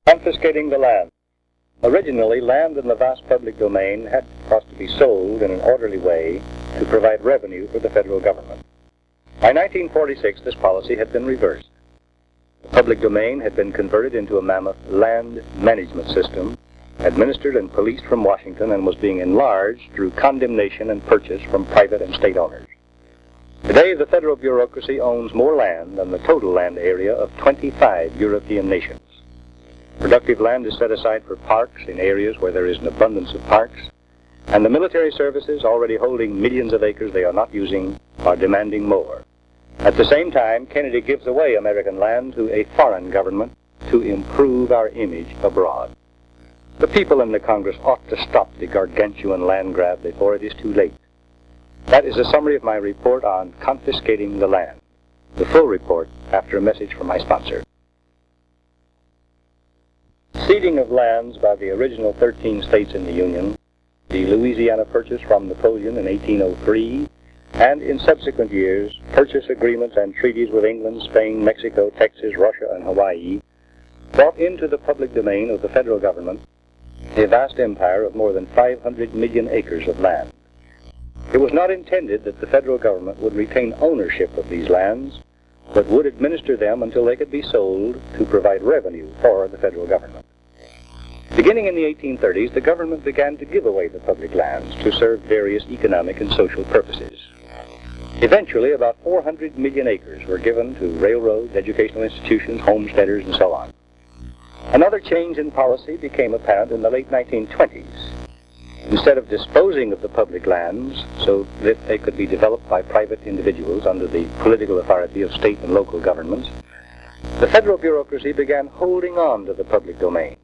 Confiscating the land. Originally, land in the vast public domain had cost to be sold in an orderly way to provide revenue for the federal government. By 1946, this policy had been reversed. The public domain had been converted into a mammoth land management system, administered and policed from Washington, and was being enlarged through condemnation and purchase from private and state owners. Today, the federal bureaucracy owns more land than the total land area of 25 European nations. Productive land is set aside for parks in areas where there is an abundance of parks, and the military services, already holding millions of acres they are not using, are demanding more. At the same time, Kennedy gives away American land to a foreign government to improve our image abroad. The people in the Congress ought to stop the gargantuan land grab before it is too late. That is a summary of my report on confiscating the land. The full report after a message from my sponsor. Ceding of lands by the original 13 states in the Union, the Louisiana Purchase from Napoleon in 1803, and in subsequent years, purchase agreements and treaties with England, Spain, Mexico, Texas, Russia, and Hawaii, brought into the public domain of the federal government a vast empire of more than 500 million acres of land. It was not intended that the federal government would retain ownership of these lands, but would administer them until they could be sold to provide revenue for the federal government. Beginning in the 1830s, the government began to give away the public lands to serve various economic and social purposes. Eventually, about 400 million acres were given to railroads, educational institutions, homesteaders, and so on. Another change in policy became apparent in the late 1920s. Instead of disposing of the public lands so that they could be developed by private individuals under the political authority of state and local governments, the federal bureaucracy began holding on to the public domain,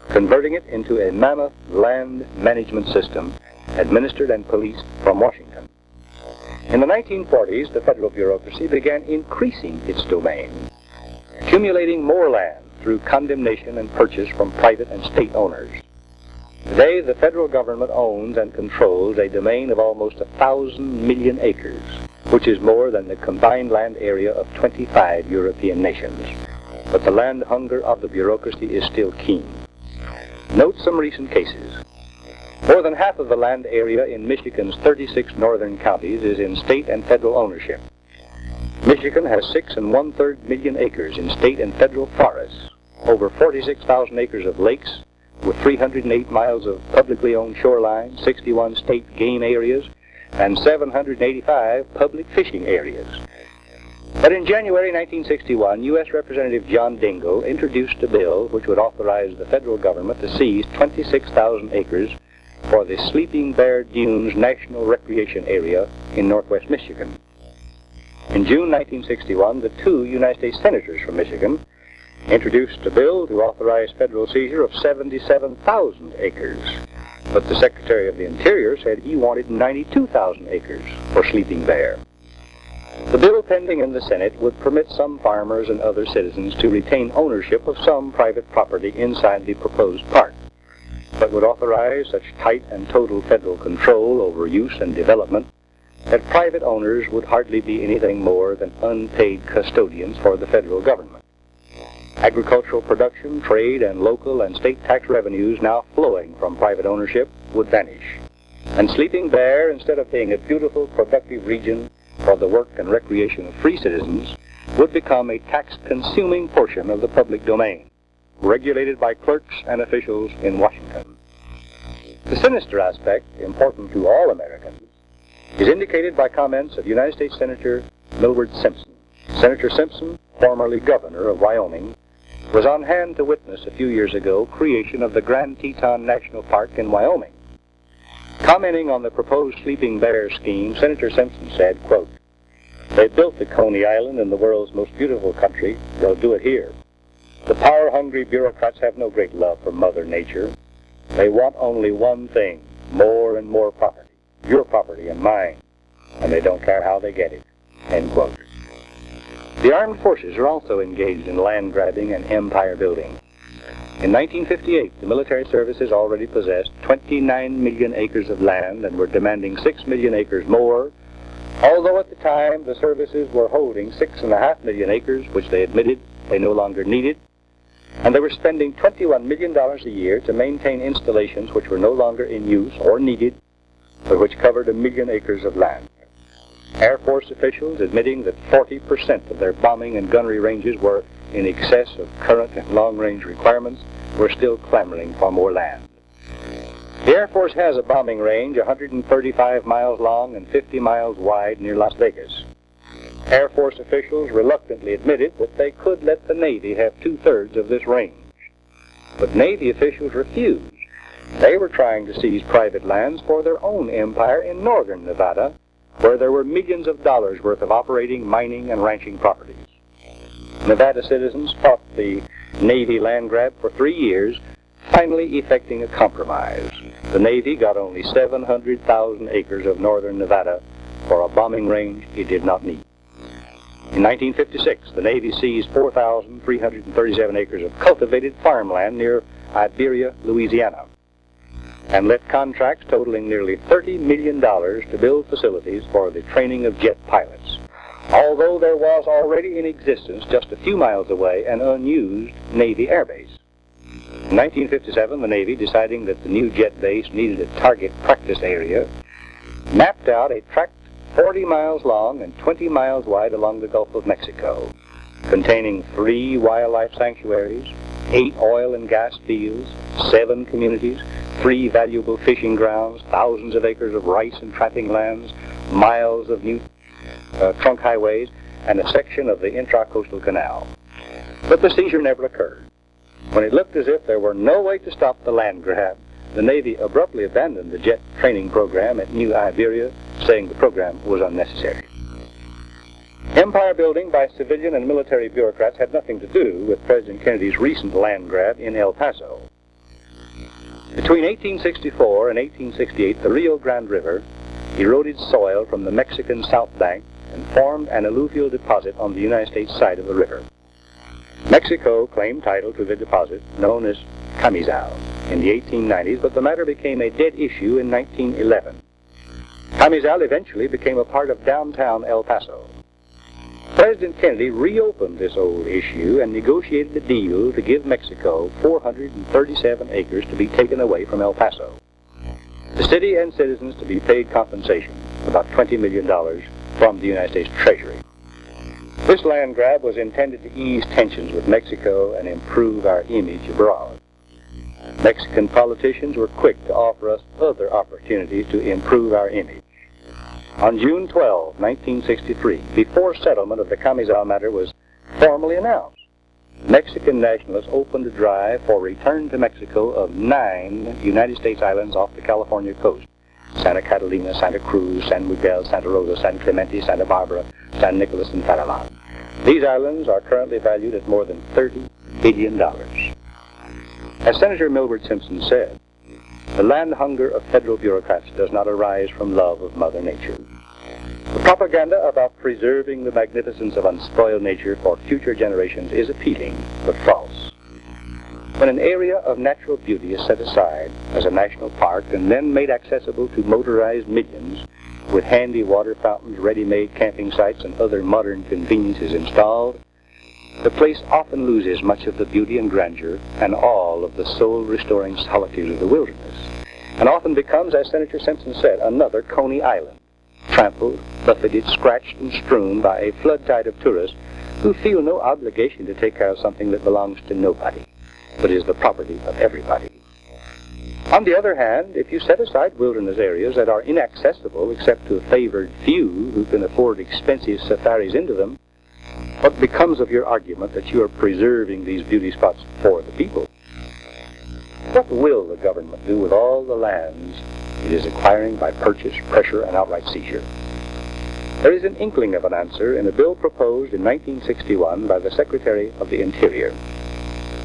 converting it into a mammoth land management system administered and policed from Washington. In the 1940s, the federal bureaucracy began increasing its domain, accumulating more land through condemnation and purchase from private and state owners. Today, the federal government owns and controls a domain of almost 1,000 million acres, which is more than the combined land area of 25 European nations. But the land hunger of the bureaucracy is still keen. Note some recent cases. More than half of the land area in Michigan's 36 northern counties is in state and federal ownership. Michigan has 6 1/3 million acres in state and federal forests, over 46,000 acres of lakes, with 308 miles of publicly owned shoreline, 61 state game areas, and 785 public fishing areas. But in January 1961, U.S. Representative John Dingell introduced a bill which would authorize the federal government to seize 26,000 acres for the Sleeping Bear Dunes National Recreation Area in northwest Michigan. In June 1961, the 2 United States senators from Michigan introduced a bill to authorize federal seizure of 77,000 acres. But the Secretary of the Interior said he wanted 92,000 acres for Sleeping Bear. The bill pending in the Senate would permit some farmers and other citizens to retain ownership of some private property inside the proposed park, but would authorize such tight and total federal control over use and development that private owners would hardly be anything more than unpaid custodians for the federal government. Agricultural production, trade, and local and state tax revenues now flowing from private ownership would vanish. And Sleeping Bear, instead of being a beautiful, productive region for the work and recreation of free citizens, would become a tax-consuming portion of the public domain, regulated by clerks and officials in Washington. The sinister aspect, important to all Americans, is indicated by comments of United States Senator Millward Simpson. Senator Simpson, formerly governor of Wyoming, was on hand to witness a few years ago creation of the Grand Teton National Park in Wyoming. Commenting on the proposed Sleeping Bear scheme, Senator Simpson said, quote, "They built the Coney Island in the world's most beautiful country. They'll do it here. The power-hungry bureaucrats have no great love for Mother Nature. They want only one thing, more and more property, your property and mine, and they don't care how they get it." End quote. The armed forces are also engaged in land grabbing and empire building. In 1958, the military services already possessed 29 million acres of land and were demanding 6 million acres more, although at the time the services were holding 6.5 million acres, which they admitted they no longer needed, and they were spending $21 million a year to maintain installations which were no longer in use or needed, but which covered 1 million acres of land. Air Force officials admitting that 40% of their bombing and gunnery ranges were in excess of current and long-range requirements were still clamoring for more land. The Air Force has a bombing range 135 miles long and 50 miles wide near Las Vegas. Air Force officials reluctantly admitted that they could let the Navy have 2/3 of this range. But Navy officials refused. They were trying to seize private lands for their own empire in northern Nevada, where there were millions of dollars worth of operating, mining, and ranching properties. Nevada citizens fought the Navy land grab for 3 years, finally effecting a compromise. The Navy got only 700,000 acres of northern Nevada for a bombing range it did not need. In 1956, the Navy seized 4,337 acres of cultivated farmland near Iberia, Louisiana, and let contracts totaling nearly $30 million to build facilities for the training of jet pilots, although there was already in existence just a few miles away an unused Navy air base. In 1957, the Navy, deciding that the new jet base needed a target practice area, mapped out a tract 40 miles long and 20 miles wide along the Gulf of Mexico, containing 3 wildlife sanctuaries, 8 oil and gas fields, 7 communities, 3 valuable fishing grounds, thousands of acres of rice and trapping lands, miles of new trunk highways, and a section of the intracoastal canal. But the seizure never occurred. When it looked as if there were no way to stop the land grab, the Navy abruptly abandoned the jet training program at New Iberia, saying the program was unnecessary. Empire building by civilian and military bureaucrats had nothing to do with President Kennedy's recent land grab in El Paso. Between 1864 and 1868, the Rio Grande River eroded soil from the Mexican South Bank and formed an alluvial deposit on the United States side of the river. Mexico claimed title to the deposit, known as Camizal, in the 1890s, but the matter became a dead issue in 1911. Camizal eventually became a part of downtown El Paso. President Kennedy reopened this old issue and negotiated a deal to give Mexico 437 acres to be taken away from El Paso. The city and citizens to be paid compensation, about $20 million, from the United States Treasury. This land grab was intended to ease tensions with Mexico and improve our image abroad. Mexican politicians were quick to offer us other opportunities to improve our image. On June 12, 1963, before settlement of the Camizal matter was formally announced, Mexican nationalists opened a drive for return to Mexico of 9 United States islands off the California coast: Santa Catalina, Santa Cruz, San Miguel, Santa Rosa, San Clemente, Santa Barbara, San Nicolas, and Farallon. These islands are currently valued at more than $30 billion. As Senator Milward Simpson said, the land hunger of federal bureaucrats does not arise from love of Mother Nature. The propaganda about preserving the magnificence of unspoiled nature for future generations is appealing, but false. When an area of natural beauty is set aside as a national park and then made accessible to motorized millions, with handy water fountains, ready-made camping sites, and other modern conveniences installed, the place often loses much of the beauty and grandeur and all of the soul-restoring solitude of the wilderness, and often becomes, as Senator Simpson said, another Coney Island, trampled, buffeted, scratched, and strewn by a flood tide of tourists who feel no obligation to take care of something that belongs to nobody, but is the property of everybody. On the other hand, if you set aside wilderness areas that are inaccessible except to a favored few who can afford expensive safaris into them, what becomes of your argument that you are preserving these beauty spots for the people? What will the government do with all the lands it is acquiring by purchase, pressure, and outright seizure? There is an inkling of an answer in a bill proposed in 1961 by the Secretary of the Interior.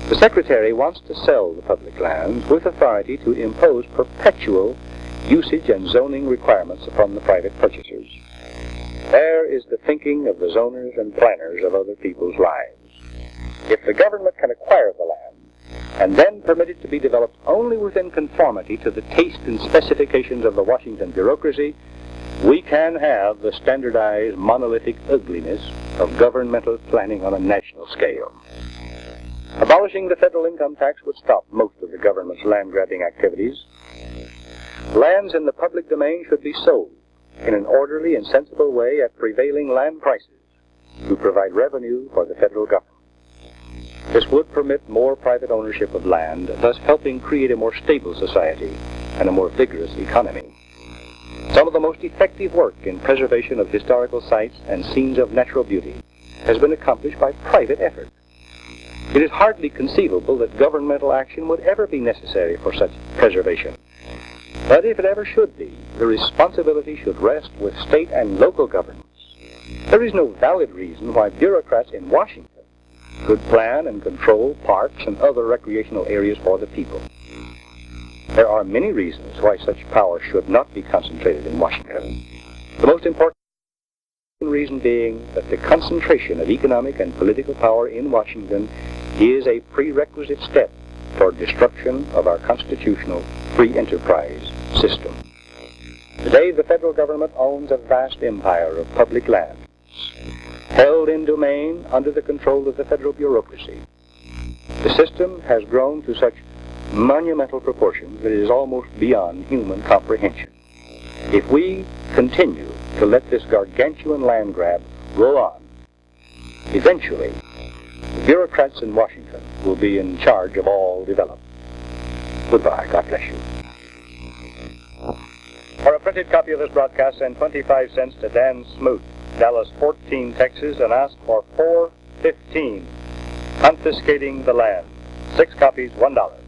The Secretary wants to sell the public lands with authority to impose perpetual usage and zoning requirements upon the private purchasers. There is the thinking of the zoners and planners of other people's lives. If the government can acquire the land, and then permit it to be developed only within conformity to the taste and specifications of the Washington bureaucracy, we can have the standardized monolithic ugliness of governmental planning on a national scale. Abolishing the federal income tax would stop most of the government's land-grabbing activities. Lands in the public domain should be sold in an orderly and sensible way at prevailing land prices to provide revenue for the federal government. This would permit more private ownership of land, thus helping create a more stable society and a more vigorous economy. Some of the most effective work in preservation of historical sites and scenes of natural beauty has been accomplished by private effort. It is hardly conceivable that governmental action would ever be necessary for such preservation. But if it ever should be, the responsibility should rest with state and local governments. There is no valid reason why bureaucrats in Washington could plan and control parks and other recreational areas for the people. There are many reasons why such power should not be concentrated in Washington. The most important reason being that the concentration of economic and political power in Washington is a prerequisite step toward destruction of our constitutional free enterprise system. Today, the federal government owns a vast empire of public lands, held in domain under the control of the federal bureaucracy. The system has grown to such monumental proportions that it is almost beyond human comprehension. If we continue to let this gargantuan land grab go on, eventually, the bureaucrats in Washington will be in charge of all development. Goodbye. God bless you. For a printed copy of this broadcast, send 25 cents to Dan Smoot, Dallas 14, Texas, and ask for 415, Confiscating the Land. 6 copies, $1.